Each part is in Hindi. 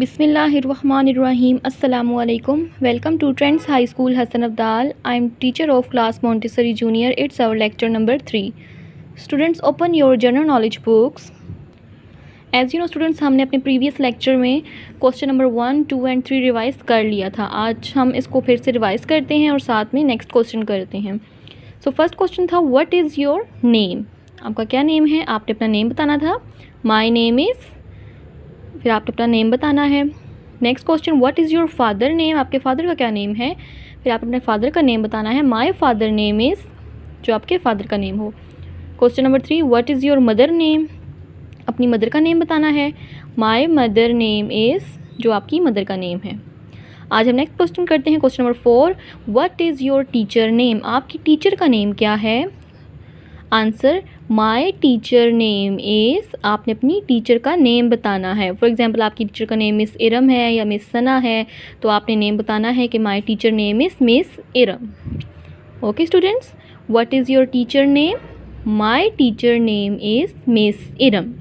Bismillahirrahmanirrahim. Assalamu alaikum. Welcome to Trends High School Hassan Abdal. I am teacher of class Montessori Junior. It's our lecture number 3. Students, open your general knowledge books. As you know students, हमने अपने प्रीवियस लेक्चर में क्वेश्चन नंबर 1, 2 एंड 3 रिवाइज़ कर लिया था. आज हम इसको फिर से रिवाइज़ करते हैं और साथ में नेक्स्ट क्वेश्चन करते हैं. सो फर्स्ट क्वेश्चन था व्हाट इज़ योर नेम. आपका क्या नेम है, आपने अपना नेम बताना था. माई नेम इज़, फिर आपने अपना नेम बताना है. Next question what is your father name. आपके फादर का क्या नेम है, फिर आप अपने फादर का नेम बताना है. माई फादर नेम इज़, जो आपके फादर का नेम हो. Question number 3 what is your mother name. अपनी मदर का नेम बताना है. माई मदर नेम इज़, जो आपकी मदर का नेम है. आज हम नेक्स्ट क्वेश्चन करते हैं. Question number 4 what is your teacher name. आपकी टीचर का नेम क्या है. Answer my teacher name is, आपने अपनी टीचर का नेम बताना है. फॉर एग्जांपल आपकी टीचर का नेम मिस इरम है या मिस सना है, तो आपने नेम बताना है कि my teacher name is miss Iram. Okay students, what is your teacher name. My teacher name is miss Iram.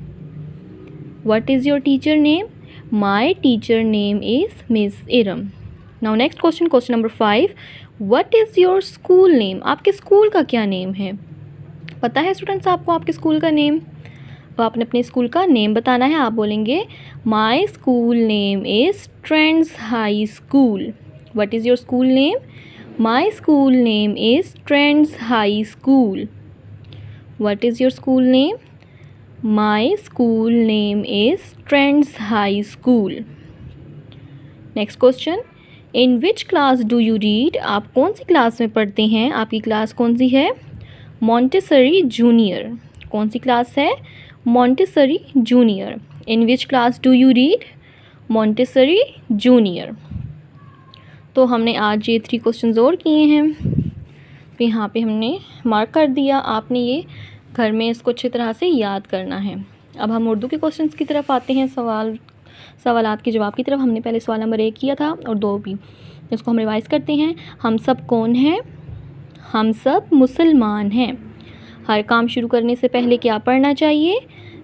What is your teacher name? My teacher name is Miss Iram. Now next question, question number 5. What is your school name? आपके स्कूल का क्या नेम है. पता है स्टूडेंट्स आपको आपके स्कूल का नेम. तो आपने अपने स्कूल का नेम बताना है. आप बोलेंगे My school name is Trends High School. What is your school name? My school name is Trends High School. What is your school name? My school name is Trends High School. Next question. In which class do you read? आप कौन सी क्लास में पढ़ते हैं. आपकी क्लास कौन सी है. Montessori Junior. कौन सी क्लास है. Montessori Junior. In which class do you read? Montessori Junior. तो हमने आज ये 3 क्वेश्चन और किए हैं. तो यहाँ पे हमने मार्क कर दिया. आपने ये घर में इसको अच्छी तरह से याद करना है. अब हम उर्दू के क्वेश्चंस की तरफ आते हैं. सवालात के जवाब की तरफ. हमने पहले सवाल नंबर 1 किया था और 2 भी. इसको हम रिवाइज़ करते हैं. हम सब कौन हैं. हम सब मुसलमान हैं. हर काम शुरू करने से पहले क्या पढ़ना चाहिए.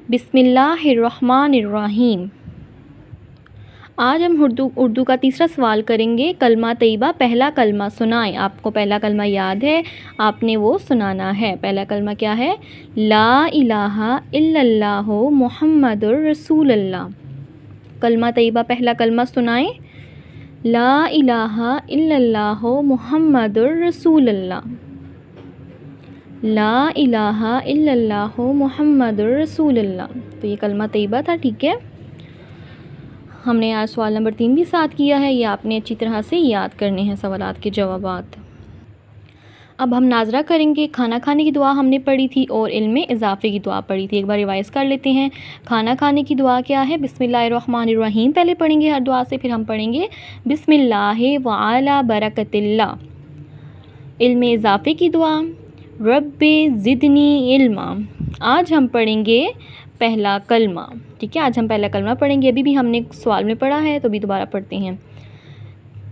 बिस्मिल्लाहिर्रहमानिर्रहीम. आज हम उर्दू का तीसरा सवाल करेंगे. कलमा तैयबा, पहला कलमा सुनाएं. आपको पहला कलमा याद है, आपने वो सुनाना है. पहला कलमा क्या है. ला इलाहा इल्लल्लाहु मुहम्मदुर रसूलुल्लाह. कलमा तैयबा पहला कलमा सुनाएं. ला इलाहा इल्लल्लाहु मुहम्मदुर रसूलुल्लाह. ला इलाहा इल्लल्लाहु मुहम्मदुर रसूलुल्लाह. तो ये कलमा तैयबा था. ठीक है, हमने आज सवाल नंबर 3 भी साथ किया है. ये आपने अच्छी तरह से याद करने हैं सवालात के जवाबात. अब हम नाजरा करेंगे. खाना खाने की दुआ हमने पढ़ी थी और इल्म में इजाफ़े की दुआ पढ़ी थी. एक बार रिवाइज़ कर लेते हैं. खाना खाने की दुआ क्या है. बिस्मिल्लाहिर्रहमानिर्रहीम पहले पढ़ेंगे हर दुआ से, फिर हम पढ़ेंगे बिस्मिल्लाहि व अला बरकतिल्लाह. इल्म में इजाफ़े की दुआ रब्बे ज़िदनी इल्मा. आज हम पढ़ेंगे पहला कलमा. ठीक है, आज हम पहला कलमा पढ़ेंगे. अभी भी हमने सवाल में पढ़ा है तो भी दोबारा पढ़ते हैं.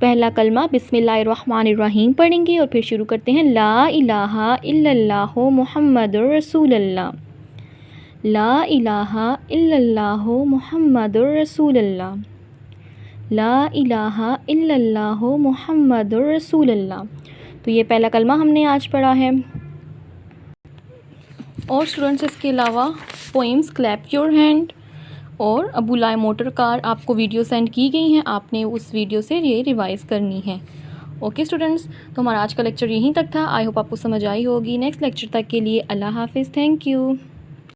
पहला कलमा बिस्मिल्लाहिर्रहमानिर्रहीम पढ़ेंगे और फिर शुरू करते हैं. ला इलाहा इल्लल्लाहु मुहम्मदुर रसूलुल्लाह. ला इलाहा इल्लल्लाहु मुहम्मदुर रसूलुल्लाह. ला इलाहा इल्लल्लाहु मुहम्मदुर रसूलुल्लाह. तो ये पहला कलमा हमने आज पढ़ा है. और स्टूडेंट्स इसके अलावा पोइम्स क्लैप योर हैंड और अबुलाए मोटर कार आपको वीडियो सेंड की गई हैं. आपने उस वीडियो से ये रिवाइज़ करनी है. ओके स्टूडेंट्स, तो हमारा आज का लेक्चर यहीं तक था. आई होप आपको समझ आई होगी. नेक्स्ट लेक्चर तक के लिए अल्लाह हाफिज़. Thank you.